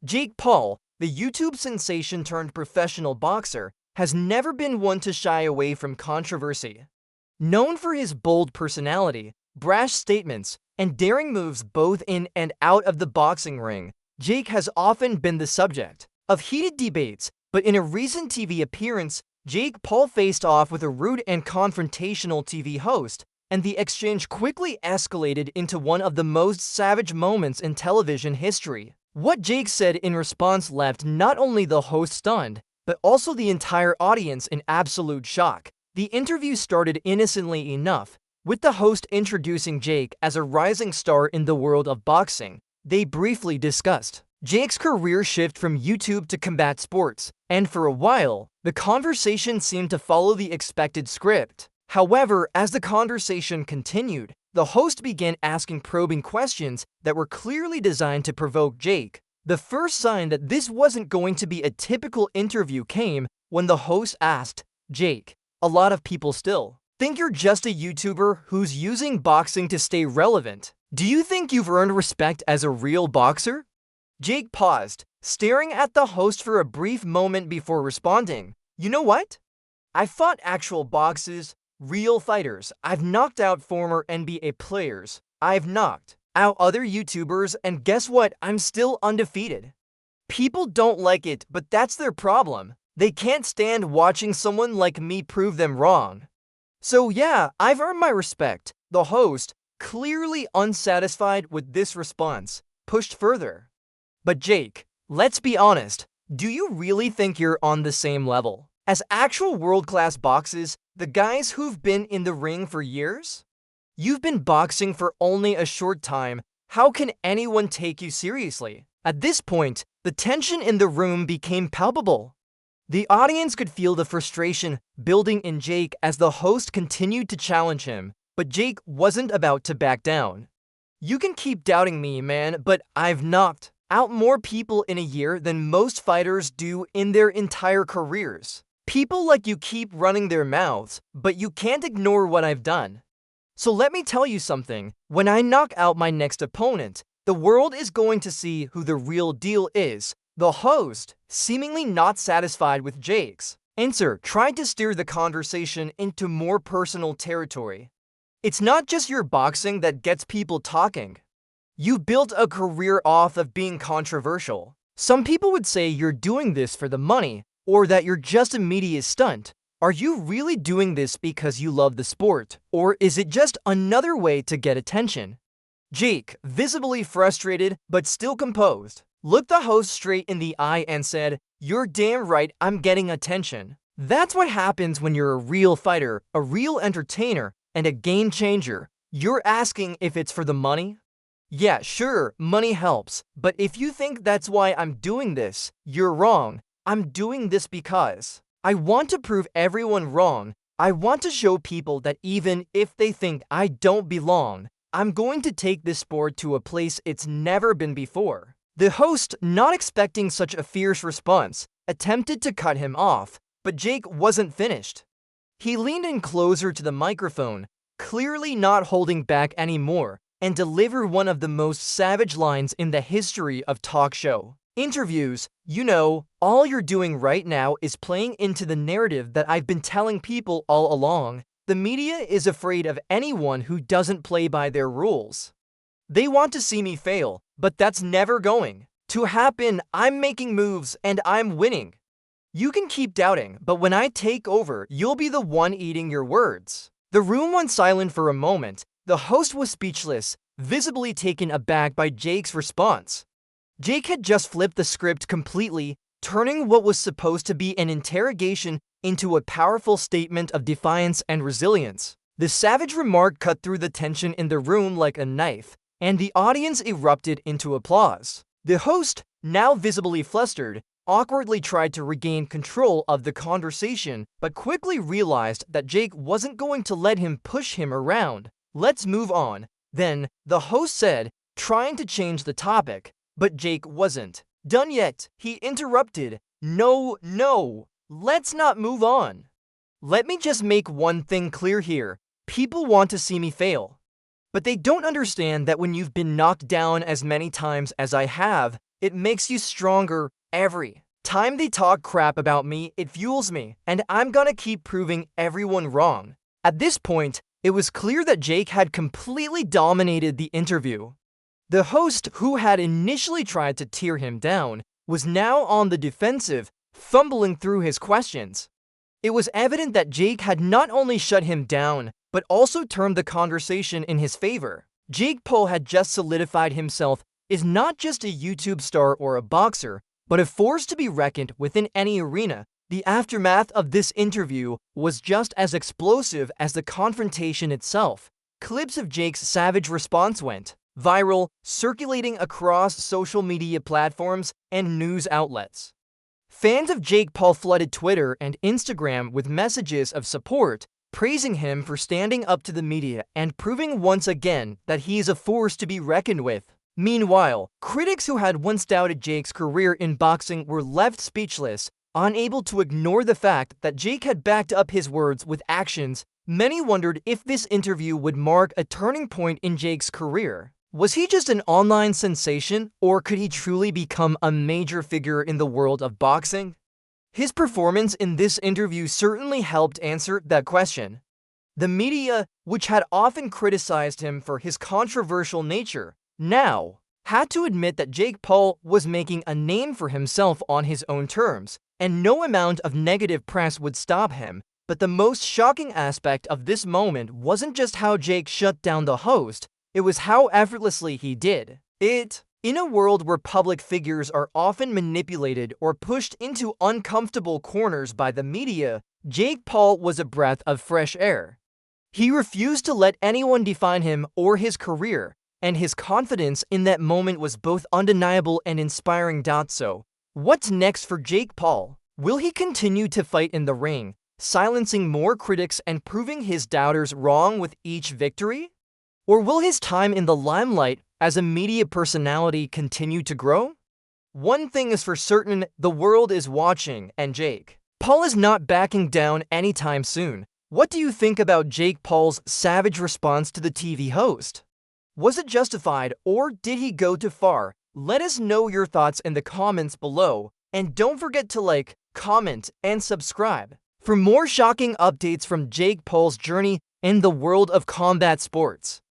Jake Paul, the YouTube sensation turned professional boxer, has never been one to shy away from controversy. Known for his bold personality, brash statements, and daring moves both in and out of the boxing ring, Jake has often been the subject of heated debates, but in a recent TV appearance, Jake Paul faced off with a rude and confrontational TV host, and the exchange quickly escalated into one of the most savage moments in television history. What Jake said in response left not only the host stunned, but also the entire audience in absolute shock. The interview started innocently enough, with the host introducing Jake as a rising star in the world of boxing. They briefly discussed Jake's career shift from YouTube to combat sports, and for a while, the conversation seemed to follow the expected script. However, as the conversation continued, the host began asking probing questions that were clearly designed to provoke Jake. The first sign that this wasn't going to be a typical interview came when the host asked, "Jake, a lot of people still think you're just a YouTuber who's using boxing to stay relevant. Do you think you've earned respect as a real boxer?" Jake paused, staring at the host for a brief moment before responding. "You know what? I fought actual boxers, real fighters. I've knocked out former NBA players. I've knocked out other YouTubers, and guess what? I'm still undefeated. People don't like it, but that's their problem. They can't stand watching someone like me prove them wrong. So yeah, I've earned my respect." The host, clearly unsatisfied with this response, pushed further. "But Jake, let's be honest, do you really think you're on the same level as actual world-class boxers, the guys who've been in the ring for years? You've been boxing for only a short time. How can anyone take you seriously?" At this point, the tension in the room became palpable. The audience could feel the frustration building in Jake as the host continued to challenge him, but Jake wasn't about to back down. "You can keep doubting me, man, but I've knocked out more people in a year than most fighters do in their entire careers. People like you keep running their mouths, but you can't ignore what I've done. So let me tell you something, when I knock out my next opponent, the world is going to see who the real deal is." The host, seemingly not satisfied with Jake's answer, tried to steer the conversation into more personal territory. "It's not just your boxing that gets people talking. You built a career off of being controversial. Some people would say you're doing this for the money, or that you're just a media stunt. Are you really doing this because you love the sport, or is it just another way to get attention?" Jake, visibly frustrated but still composed, looked the host straight in the eye and said, "You're damn right, I'm getting attention. That's what happens when you're a real fighter, a real entertainer, and a game changer. You're asking if it's for the money? Yeah, sure, money helps, but if you think that's why I'm doing this, you're wrong. I'm doing this because I want to prove everyone wrong. I want to show people that even if they think I don't belong, I'm going to take this sport to a place it's never been before." The host, not expecting such a fierce response, attempted to cut him off, but Jake wasn't finished. He leaned in closer to the microphone, clearly not holding back anymore, and delivered one of the most savage lines in the history of talk show interviews. "You know, all you're doing right now is playing into the narrative that I've been telling people all along. The media is afraid of anyone who doesn't play by their rules. They want to see me fail, but that's never going to happen. I'm making moves and I'm winning. You can keep doubting, but when I take over, you'll be the one eating your words." The room went silent for a moment. The host was speechless, visibly taken aback by Jake's response. Jake had just flipped the script completely, turning what was supposed to be an interrogation into a powerful statement of defiance and resilience. The savage remark cut through the tension in the room like a knife, and the audience erupted into applause. The host, now visibly flustered, awkwardly tried to regain control of the conversation, but quickly realized that Jake wasn't going to let him push him around. "Let's move on," then, the host said, trying to change the topic, but Jake wasn't done yet. He interrupted. No, let's not move on. Let me just make one thing clear here. People want to see me fail. But they don't understand that when you've been knocked down as many times as I have, It makes you stronger every time they talk crap about me. It fuels me, and I'm gonna keep proving everyone wrong." At this point, it was clear that Jake had completely dominated the interview. The host, who had initially tried to tear him down, was now on the defensive, fumbling through his questions. It was evident that Jake had not only shut him down, but also turned the conversation in his favor. Jake Paul had just solidified himself as not just a YouTube star or a boxer, but a force to be reckoned within any arena. The aftermath of this interview was just as explosive as the confrontation itself. Clips of Jake's savage response went viral, circulating across social media platforms and news outlets. Fans of Jake Paul flooded Twitter and Instagram with messages of support, praising him for standing up to the media and proving once again that he is a force to be reckoned with. Meanwhile, critics who had once doubted Jake's career in boxing were left speechless, unable to ignore the fact that Jake had backed up his words with actions. Many wondered if this interview would mark a turning point in Jake's career. Was he just an online sensation, or could he truly become a major figure in the world of boxing? His performance in this interview certainly helped answer that question. The media, which had often criticized him for his controversial nature, now had to admit that Jake Paul was making a name for himself on his own terms, and no amount of negative press would stop him. But the most shocking aspect of this moment wasn't just how Jake shut down the host, it was how effortlessly he did it. In a world where public figures are often manipulated or pushed into uncomfortable corners by the media, Jake Paul was a breath of fresh air. He refused to let anyone define him or his career, and his confidence in that moment was both undeniable and inspiring. So, what's next for Jake Paul? Will he continue to fight in the ring, silencing more critics and proving his doubters wrong with each victory? Or will his time in the limelight as a media personality continue to grow? One thing is for certain, the world is watching, and Jake Paul is not backing down anytime soon. What do you think about Jake Paul's savage response to the TV host? Was it justified, or did he go too far? Let us know your thoughts in the comments below, and don't forget to like, comment, and subscribe for more shocking updates from Jake Paul's journey in the world of combat sports.